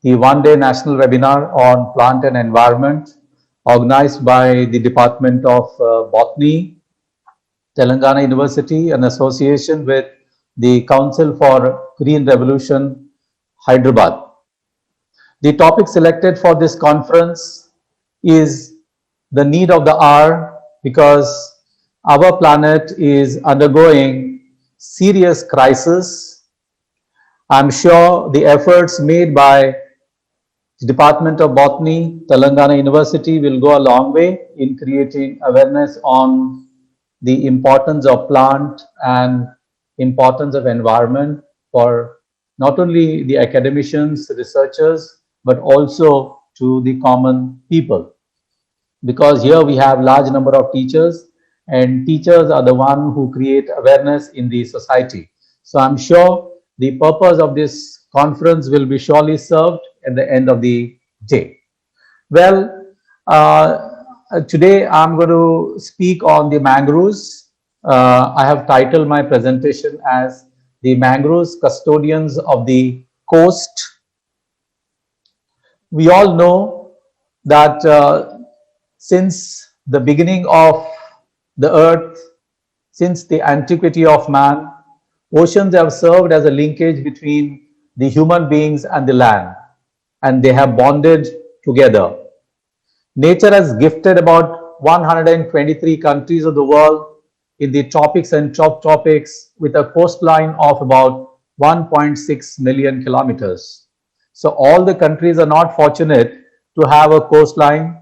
the one-day national webinar on plant and environment organized by the Department of Botany, Telangana University, in association with the Council for Green Revolution, Hyderabad. The topic selected for this conference is the need of the hour, because our planet is undergoing serious crisis. I'm sure the efforts made by the Department of Botany, Telangana University will go a long way in creating awareness on the importance of plant and importance of environment for not only the academicians, researchers, but also to the common people. Because here we have large number of teachers, and teachers are the one who create awareness in the society. So I'm sure the purpose of this conference will be surely served at the end of the day. Well, today I'm going to speak on the mangroves. I have titled my presentation as the mangroves custodians of the coast. We all know that since the beginning of the earth, since the antiquity of man, oceans have served as a linkage between the human beings and the land, and they have bonded together. Nature has gifted about 123 countries of the world in the tropics and subtropics with a coastline of about 1.6 million kilometers. So all the countries are not fortunate to have a coastline.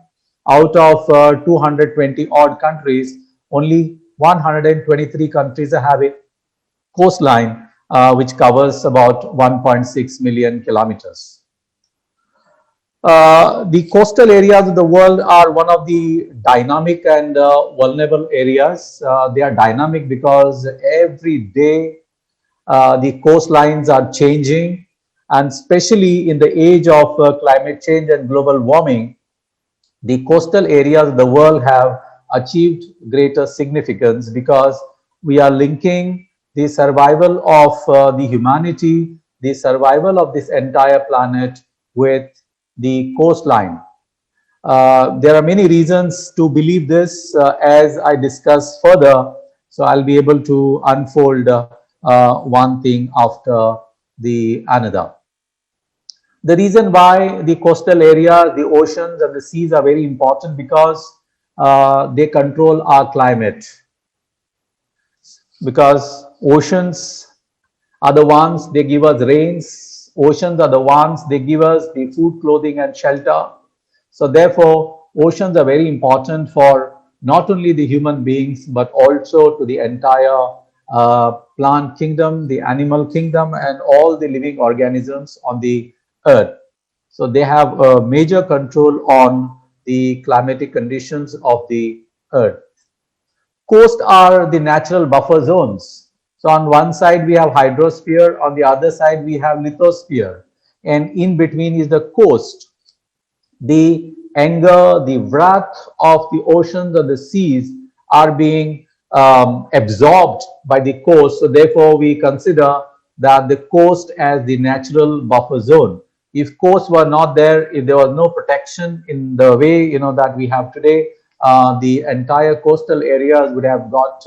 Out of 220 odd countries, only 123 countries are having coastline, which covers about 1.6 million kilometers. The coastal areas of the world are one of the dynamic and vulnerable areas. They are dynamic because every day the coastlines are changing, and especially in the age of climate change and global warming, the coastal areas of the world have achieved greater significance, because we are linking the survival of the humanity, the survival of this entire planet with the coastline. There are many reasons to believe this as I discuss further, so I'll be able to unfold one thing after the another. The reason why the coastal areas, the oceans and the seas are very important, because they control our climate. Because oceans are the ones, they give us rains. Oceans are the ones, they give us the food, clothing and shelter. So therefore, oceans are very important for not only the human beings, but also to the entire plant kingdom, the animal kingdom, and all the living organisms on the earth. So they have a major control on the climatic conditions of the earth. Coasts are the natural buffer zones. So on one side we have hydrosphere, on the other side we have lithosphere, and in between is the coast. The anger, the wrath of the oceans or the seas are being absorbed by the coast. So therefore we consider that the coast as the natural buffer zone. If coasts were not there, if there was no protection in the way that we have today, the entire coastal areas would have got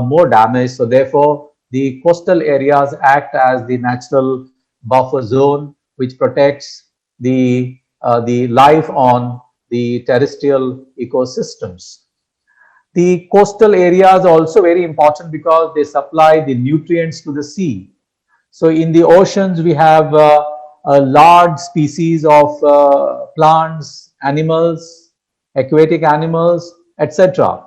more damage. So therefore the coastal areas act as the natural buffer zone, which protects the life on the terrestrial ecosystems. The coastal areas are also very important because they supply the nutrients to the sea. So in the oceans we have a large species of plants, animals, aquatic animals, etc.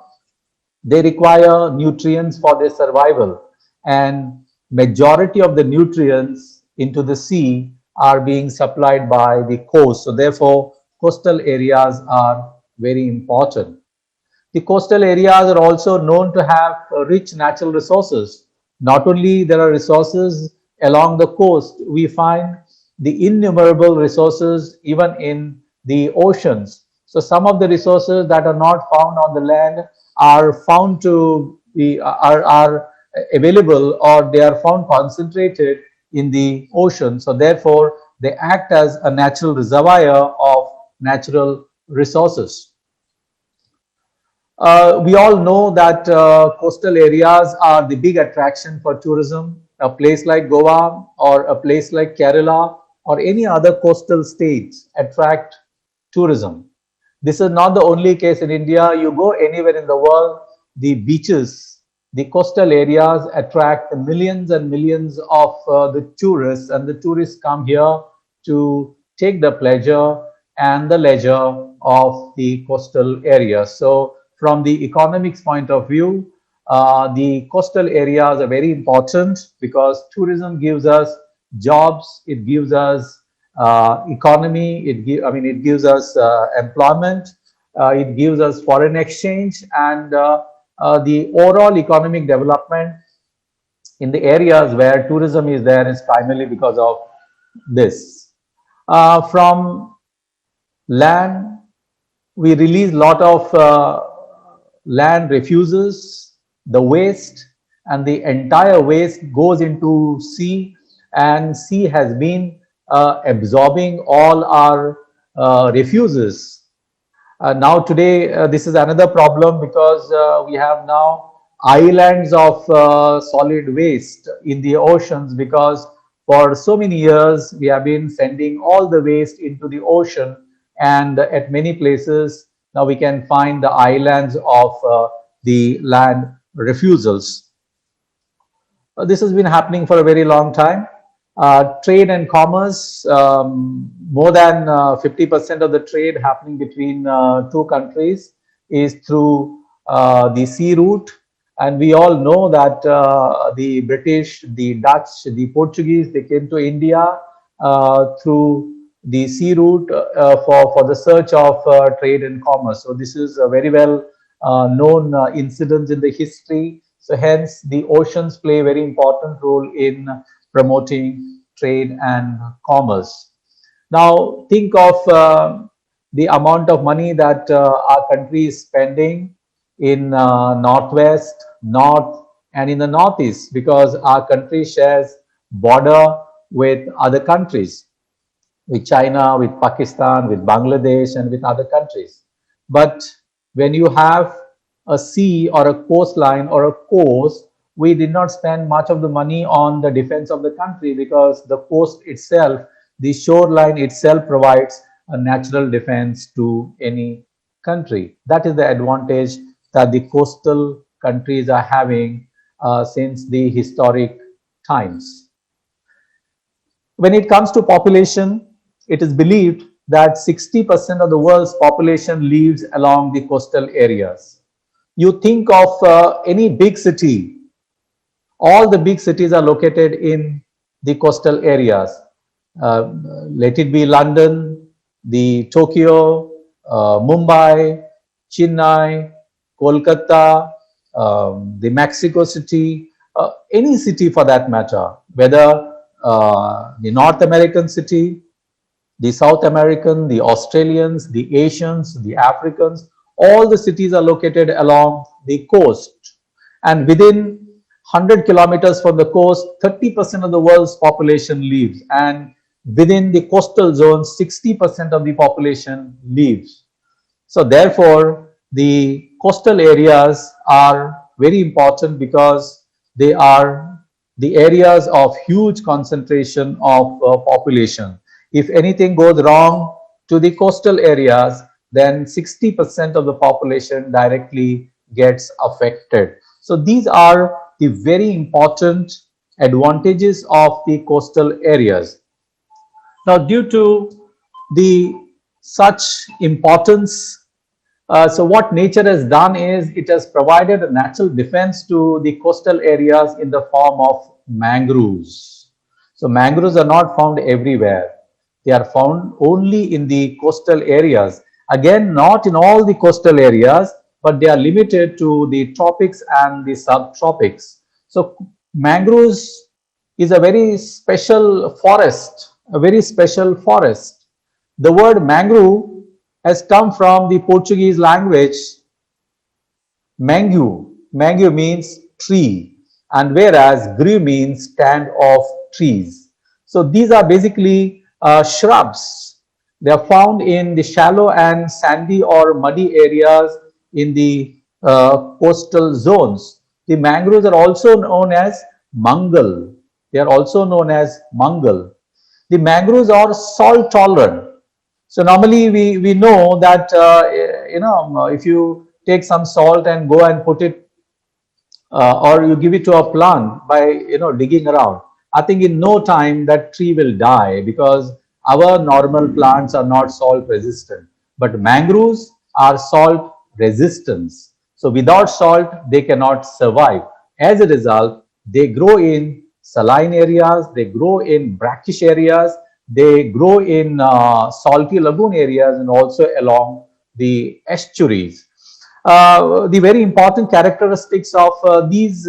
They require nutrients for their survival, and majority of the nutrients into the sea are being supplied by the coast. So therefore coastal areas are very important. The coastal areas are also known to have rich natural resources. Not only there are resources along the coast, we find the innumerable resources even in the oceans. So some of the resources that are not found on the land are found to be are available, or they are found concentrated in the ocean. So therefore they act as a natural reservoir of natural resources. We all know that coastal areas are the big attraction for tourism. A place like Goa or a place like Kerala or any other coastal states attract tourism. This is not the only case in India. You go anywhere in the world, the beaches, the coastal areas attract millions and millions of the tourists, and the tourists come here to take the pleasure and the leisure of the coastal area. So from the economics point of view, the coastal areas are very important because tourism gives us jobs, it gives us economy, it gives us employment, it gives us foreign exchange, and the overall economic development in the areas where tourism is there is primarily because of this. From land, we release a lot of land refuses, the waste, and the entire waste goes into sea, and sea has been absorbing all our refuses. Now today, this is another problem because we have now islands of solid waste in the oceans, because for so many years we have been sending all the waste into the ocean, and at many places now we can find the islands of the land refusals. This has been happening for a very long time. Trade and commerce, more than 50% of the trade happening between two countries is through the sea route. And we all know that the British, the Dutch, the Portuguese, they came to India through the sea route for the search of trade and commerce. So this is a very well known incident in the history. So hence the oceans play a very important role in promoting trade and commerce. Now think of the amount of money that our country is spending in northwest, north, and in the northeast, because our country shares border with other countries, with China, with Pakistan, with Bangladesh, and with other countries. But when you have a sea or a coastline or a coast, we did not spend much of the money on the defense of the country, because the coast itself, the shoreline itself provides a natural defense to any country. That is the advantage that the coastal countries are having since the historic times. When it comes to population, it is believed that 60% of the world's population lives along the coastal areas. You think of any big city, all the big cities are located in the coastal areas. Let it be London, the Tokyo, Mumbai, Chennai, Kolkata, the Mexico City, any city for that matter, whether the North American city, the South American, the Australians, the Asians, the Africans, all the cities are located along the coast. And within 100 kilometers from the coast, 30% of the world's population lives. And within the coastal zone, 60% of the population lives. So therefore, the coastal areas are very important because they are the areas of huge concentration of population. If anything goes wrong to the coastal areas, then 60% of the population directly gets affected. So these are the very important advantages of the coastal areas. Now, due to the such importance, so what nature has done is it has provided a natural defense to the coastal areas in the form of mangroves. So mangroves are not found everywhere. They are found only in the coastal areas. Again, not in all the coastal areas, but they are limited to the tropics and the subtropics. So mangroves is a very special forest, a very special forest. The word mangrove has come from the Portuguese language mangue. Mangue means tree, and whereas grove means stand of trees. So these are basically shrubs. They are found in the shallow and sandy or muddy areas in the coastal zones. The mangroves are also known as mangal. They are also known as mangal. The mangroves are salt tolerant. So normally we know that if you take some salt and go and put it or you give it to a plant by digging around, I think in no time that tree will die, because our normal plants are not salt resistant, but mangroves are salt resistant. So without salt they cannot survive. As a result, they grow in saline areas, they grow in brackish areas, they grow in salty lagoon areas, and also along the estuaries. The very important characteristics of these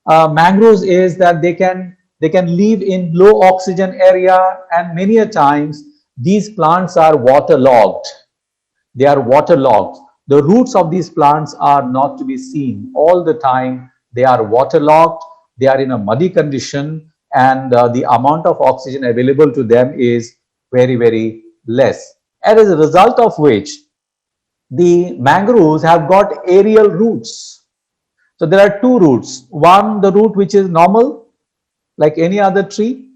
mangroves is that they can live in low oxygen area, and many a times these plants are waterlogged. They are waterlogged. The roots of these plants are not to be seen all the time. They are waterlogged. They are in a muddy condition, and the amount of oxygen available to them is very, very less. And as a result of which, the mangroves have got aerial roots. So there are two roots. One, the root which is normal, like any other tree,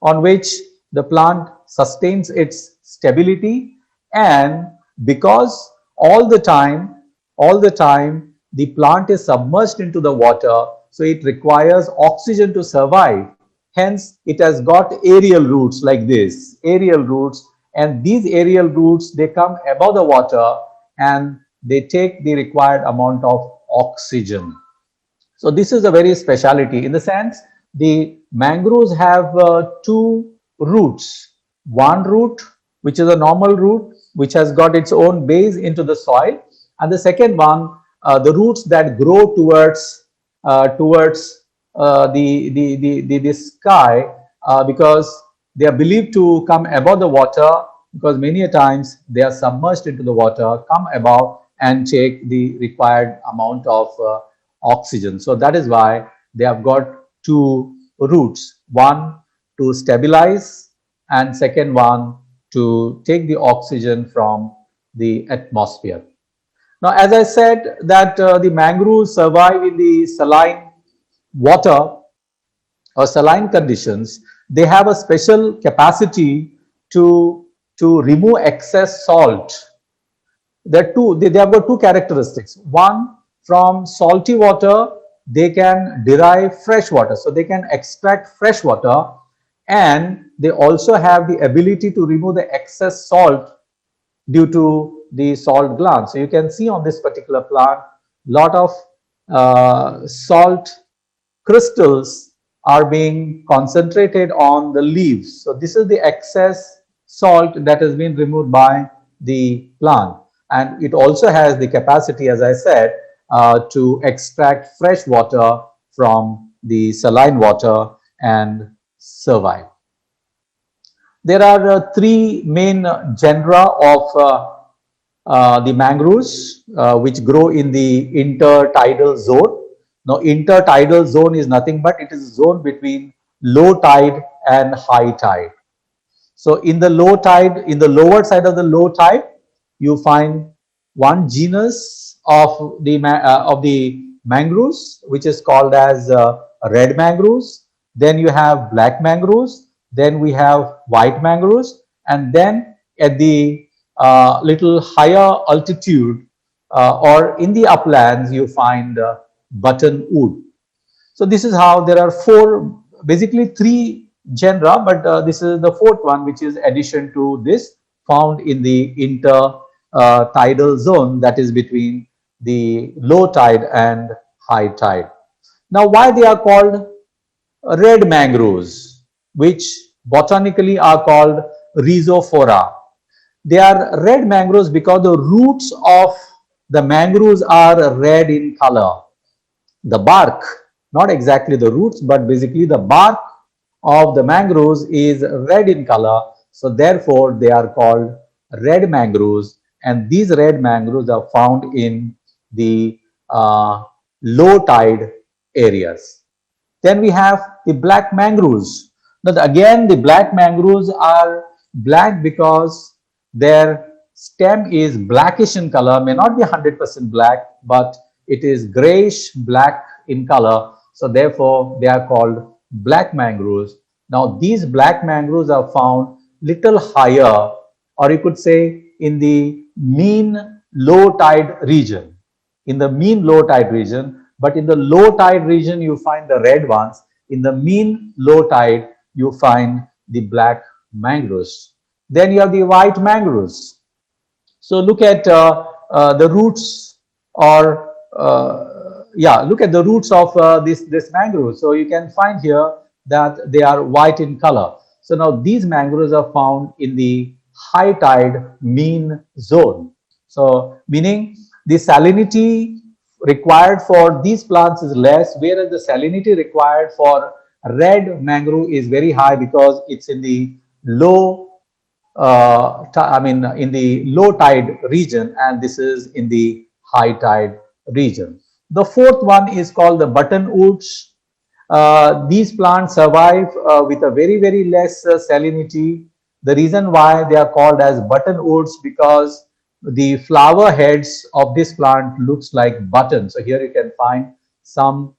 on which the plant sustains its stability, and because all the time the plant is submerged into the water, so it requires oxygen to survive. Hence it has got aerial roots like this, aerial roots, and these aerial roots, they come above the water and they take the required amount of oxygen. So this is a very speciality, in the sense the mangroves have two roots. One root which is a normal root which has got its own base into the soil, and the second one, the roots that grow towards the sky, because they are believed to come above the water, because many a times they are submerged into the water, come above and take the required amount of oxygen. So that is why they have got two roots, one to stabilize and second one to take the oxygen from the atmosphere. Now, as I said that the mangroves survive in the saline water or saline conditions, they have a special capacity to remove excess salt. They have got two characteristics. One, from salty water they can derive fresh water, so they can extract fresh water, and they also have the ability to remove the excess salt due to the salt glands. So you can see on this particular plant, lot of salt crystals are being concentrated on the leaves. So this is the excess salt that has been removed by the plant, and it also has the capacity, as I said, to extract fresh water from the saline water and survive. There are three main genera of the mangroves which grow in the intertidal zone. Now, intertidal zone is nothing but it is a zone between low tide and high tide. So in the low tide, in the lower side of the low tide, you find one genus of the mangroves, which is called as red mangroves. Then you have black mangroves. Then we have white mangroves, and then at the little higher altitude or in the uplands, you find buttonwood. So this is how there are four, basically three genera, but this is the fourth one, which is addition to this, found in the intertidal zone, that is between the low tide and high tide. Now, why they are called red mangroves, which botanically are called rhizophora? They are red mangroves because the roots of the mangroves are red in color. The bark, not exactly the roots, but basically the bark of the mangroves is red in color. So therefore they are called red mangroves, and these red mangroves are found in the low tide areas. Then we have the black mangroves. Now, again, the black mangroves are black because their stem is blackish in color, may not be 100% black, but it is grayish black in color. So, therefore, they are called black mangroves. Now, these black mangroves are found little higher, or you could say in the mean low tide region. In the mean low tide region, but in the low tide region, you find the red ones. In the mean low tide, you find the black mangroves. Then you have the white mangroves. So look at the roots, or yeah, look at the roots of this mangrove. So you can find here that they are white in color. So now these mangroves are found in the high tide mean zone. So meaning the salinity required for these plants is less, whereas the salinity required for red mangrove is very high because it's in the low in the low tide region, and this is in the high tide region. The fourth one is called the buttonwoods. These plants survive with a very, very less salinity. The reason why they are called as buttonwoods because the flower heads of this plant looks like buttons. So here you can find some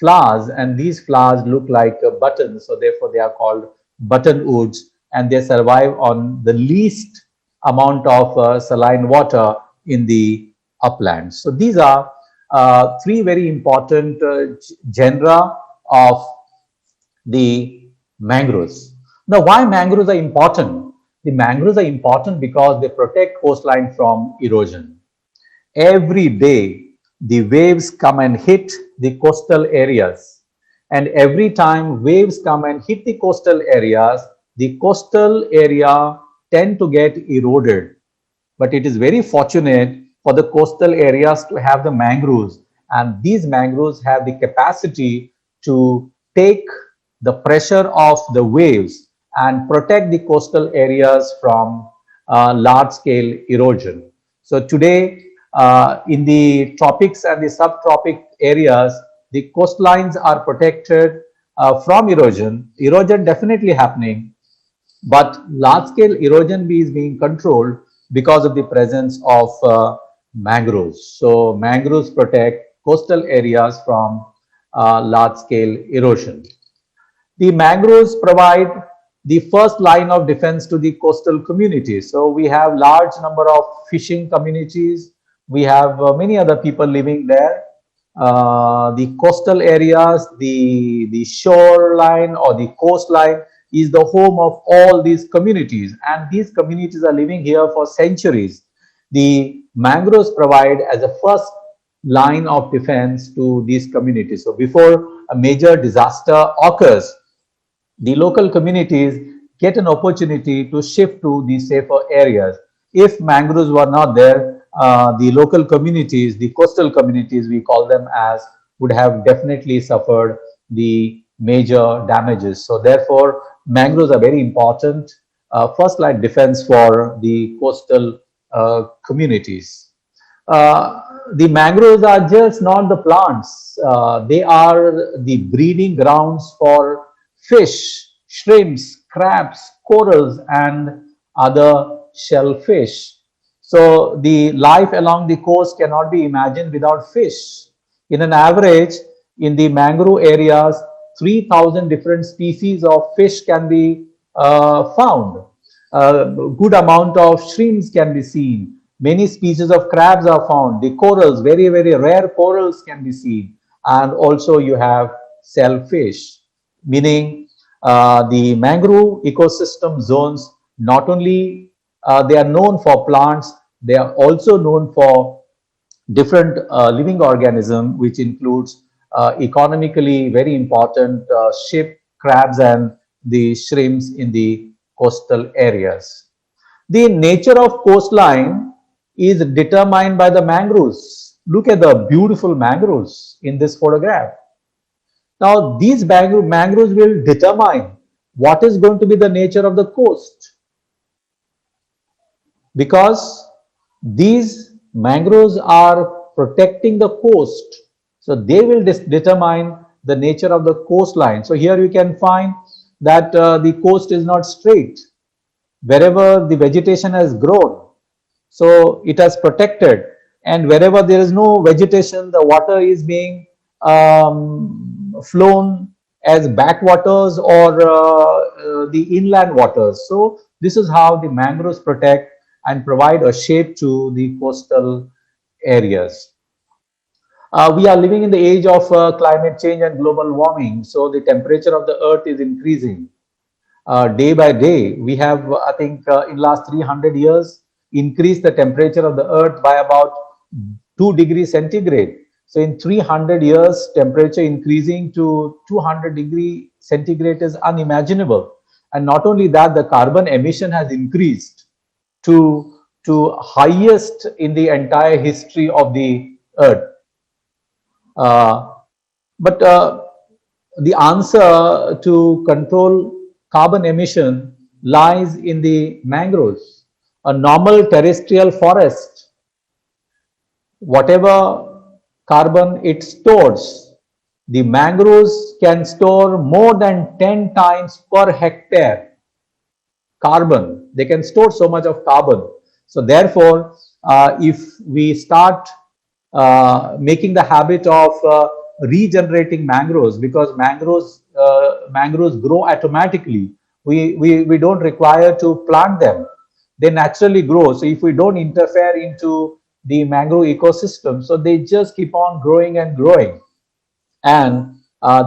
flowers, and these flowers look like buttons. So therefore they are called buttonwoods, and they survive on the least amount of saline water in the uplands. So these are three very important genera of the mangroves. Now, why mangroves are important? The mangroves are important because they protect coastline from erosion. Every day, the waves come and hit the coastal areas. And every time waves come and hit the coastal area tend to get eroded. But it is very fortunate for the coastal areas to have the mangroves, and these mangroves have the capacity to take the pressure of the waves and protect the coastal areas from large scale erosion. So today in the tropics and the subtropic areas, the coastlines are protected from erosion. Erosion definitely happening, but large scale erosion is being controlled because of the presence of mangroves. So mangroves protect coastal areas from large scale erosion. The mangroves provide the first line of defense to the coastal communities. So we have large number of fishing communities. We have many other people living there. The coastal areas, the shoreline or the coastline is the home of all these communities, and these communities are living here for centuries. The mangroves provide as a first line of defense to these communities. So before a major disaster occurs, the local communities get an opportunity to shift to the safer areas. If mangroves were not there, the local communities, the coastal communities, we call them as, would have definitely suffered the major damages. So therefore, mangroves are very important first line defense for the coastal communities. The mangroves are just not the plants, they are the breeding grounds for fish, shrimps, crabs, corals, and other shellfish. So the life along the coast cannot be imagined without fish. In an average, in the mangrove areas, 3,000 different species of fish can be found. A good amount of shrimps can be seen. Many species of crabs are found. The corals, very, very rare corals can be seen. And also you have shellfish, meaning the mangrove ecosystem zones, not only they are known for plants, they are also known for different living organism, which includes economically very important ship, crabs, and the shrimps in the coastal areas. The nature of coastline is determined by the mangroves. Look at the beautiful mangroves in this photograph. Now, these mangroves will determine what is going to be the nature of the coast, because these mangroves are protecting the coast. So they will determine the nature of the coastline. So here you can find that the coast is not straight. Wherever the vegetation has grown, so it has protected, and wherever there is no vegetation, the water is being flown as backwaters or the inland waters. So this is how the mangroves protect and provide a shape to the coastal areas. We are living in the age of climate change and global warming, so the temperature of the earth is increasing day by day. We have, I think, in last 300 years, increased the temperature of the earth by about 2 degrees centigrade. So in 300 years, temperature increasing to 200 degree centigrade is unimaginable. And not only that, the carbon emission has increased to highest in the entire history of the earth. But the answer to control carbon emission lies in the mangroves. A normal terrestrial forest, whatever carbon it stores, the mangroves can store more than 10 times per hectare carbon. They can store so much of carbon. So therefore, if we start making the habit of regenerating mangroves, because mangroves grow automatically. We don't require to plant them. They naturally grow. So if we don't interfere into the mangrove ecosystem, so they just keep on growing and growing. And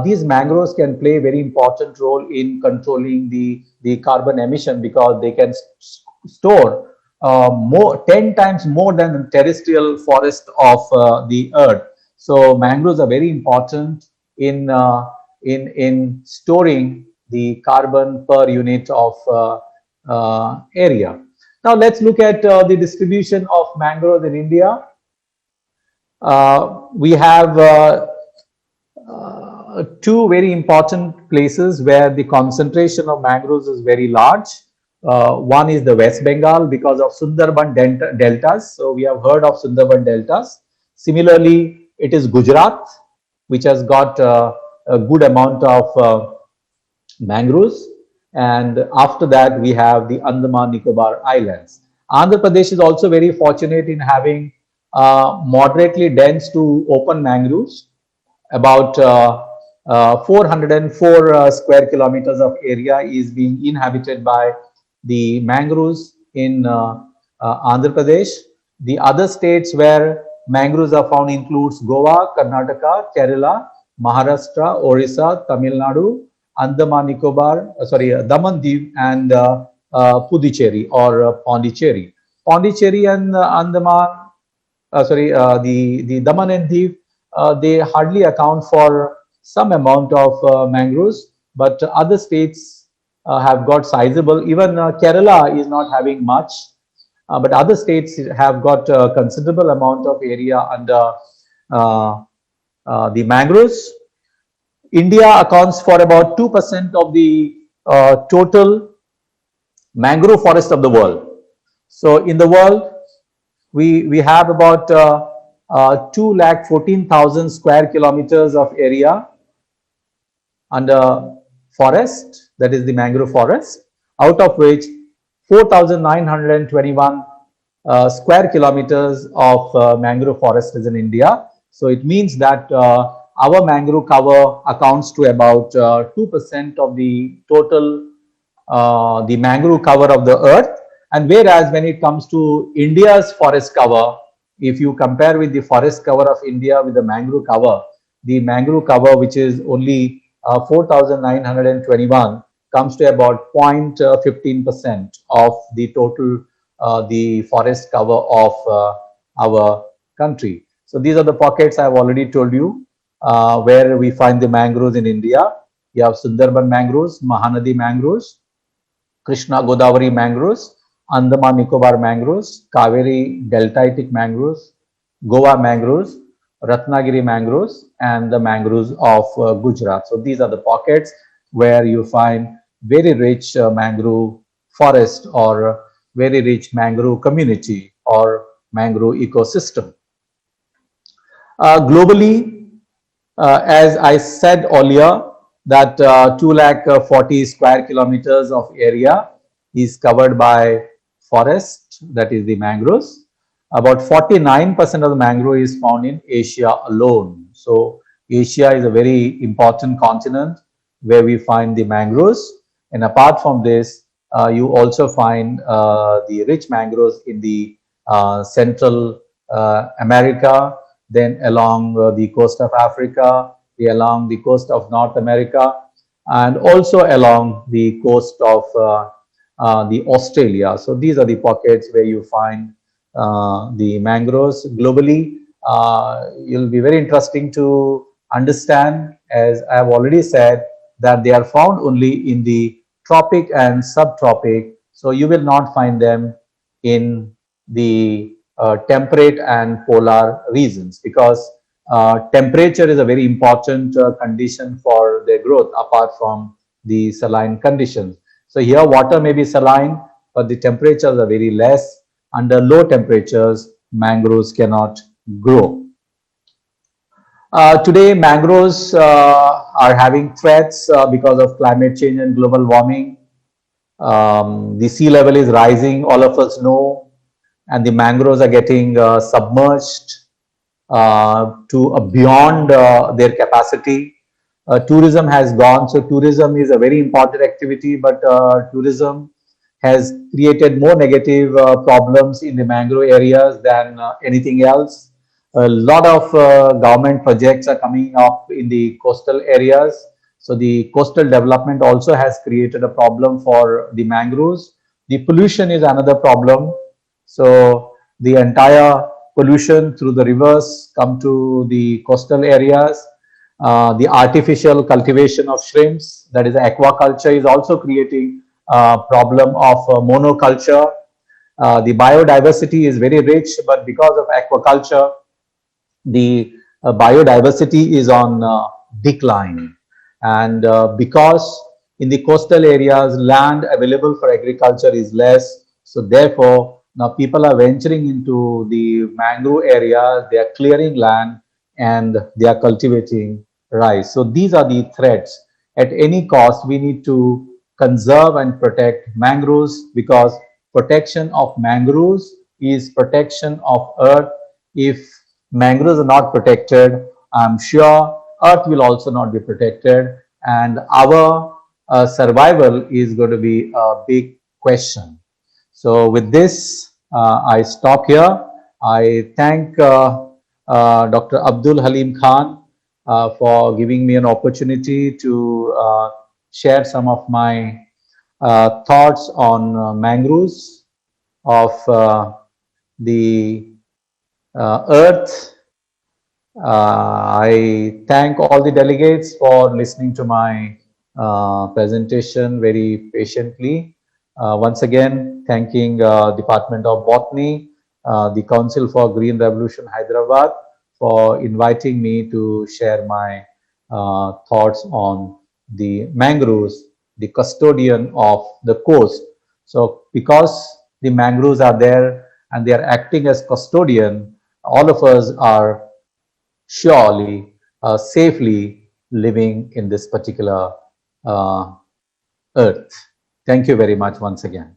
these mangroves can play a very important role in controlling the carbon emission, because they can store 10 times more than the terrestrial forest of the earth. So mangroves are very important in storing the carbon per unit of area. Now let's look at the distribution of mangroves in India. We have two very important places where the concentration of mangroves is very large. One is the West Bengal because of Sundarban deltas. So we have heard of Sundarban deltas. Similarly, it is Gujarat, which has got a good amount of mangroves. And after that, we have the Andaman Nicobar Islands. Andhra Pradesh is also very fortunate in having moderately dense to open mangroves. About 404 square kilometers of area is being inhabited by the mangroves in Andhra Pradesh. The other states where mangroves are found includes Goa, Karnataka, Kerala, Maharashtra, Orissa, Tamil Nadu, Andaman Nicobar, Daman Div, and Puducherry or Pondicherry. Pondicherry and Andaman, the Daman and Div, they hardly account for some amount of mangroves, but other states have got sizable. Even Kerala is not having much, but other states have got a considerable amount of area under the mangroves. India accounts for about 2% of the total mangrove forest of the world. So in the world, we have about 2,14,000 square kilometers of area under forest, that is the mangrove forest, out of which 4,921 square kilometers of mangrove forest is in India. So it means that our mangrove cover accounts to about 2% of the total the mangrove cover of the earth. And whereas when it comes to India's forest cover, if you compare with the forest cover of India with the mangrove cover, which is only 4,921, comes to about 0.15% of the total the forest cover of our country. So these are the pockets I have already told you where we find the mangroves in India. You have Sundarban mangroves, Mahanadi mangroves, Krishna Godavari mangroves, Andaman Nicobar mangroves, Kaveri deltaitic mangroves, Goa mangroves, Ratnagiri mangroves, and the mangroves of Gujarat. So these are the pockets where you find very rich mangrove forest or very rich mangrove community or mangrove ecosystem. Globally, as I said earlier, that 240 square kilometers of area is covered by forest, that is the mangroves. About 49% of the mangrove is found in Asia alone. So Asia is a very important continent where we find the mangroves. And apart from this, you also find the rich mangroves in the Central America, then along the coast of Africa, along the coast of North America, and also along the coast of the Australia. So these are the pockets where you find the mangroves globally. It'll be very interesting to understand, as I have already said, that they are found only in the tropic and subtropic. So you will not find them in the temperate and polar regions, because temperature is a very important condition for their growth apart from the saline conditions. So here water may be saline, but the temperatures are very less. Under low temperatures, mangroves cannot grow. Today, mangroves are having threats because of climate change and global warming. The sea level is rising, all of us know, and the mangroves are getting submerged to beyond their capacity. Tourism has gone. So tourism is a very important activity, but tourism has created more negative problems in the mangrove areas than anything else. A lot of government projects are coming up in the coastal areas. So the coastal development also has created a problem for the mangroves. The pollution is another problem. So the entire pollution through the rivers come to the coastal areas. The artificial cultivation of shrimps, that is aquaculture, is also creating a problem of monoculture. The biodiversity is very rich, but because of aquaculture, the biodiversity is on decline. And because in the coastal areas, land available for agriculture is less, so therefore now people are venturing into the mangrove area, they are clearing land and they are cultivating rice. So these are the threats. At any cost, we need to conserve and protect mangroves, because protection of mangroves is protection of earth. If mangroves are not protected, I'm sure earth will also not be protected, and our survival is going to be a big question. So with this, I stop here. I thank Dr. Abdul Halim Khan for giving me an opportunity to share some of my thoughts on mangroves of the earth. I thank all the delegates for listening to my presentation very patiently. Once again, thanking Department of Botany, the Council for Green Revolution Hyderabad, for inviting me to share my thoughts on the mangroves, the custodian of the coast. So because the mangroves are there and they are acting as custodian, all of us are surely safely living in this particular earth. Thank you very much once again.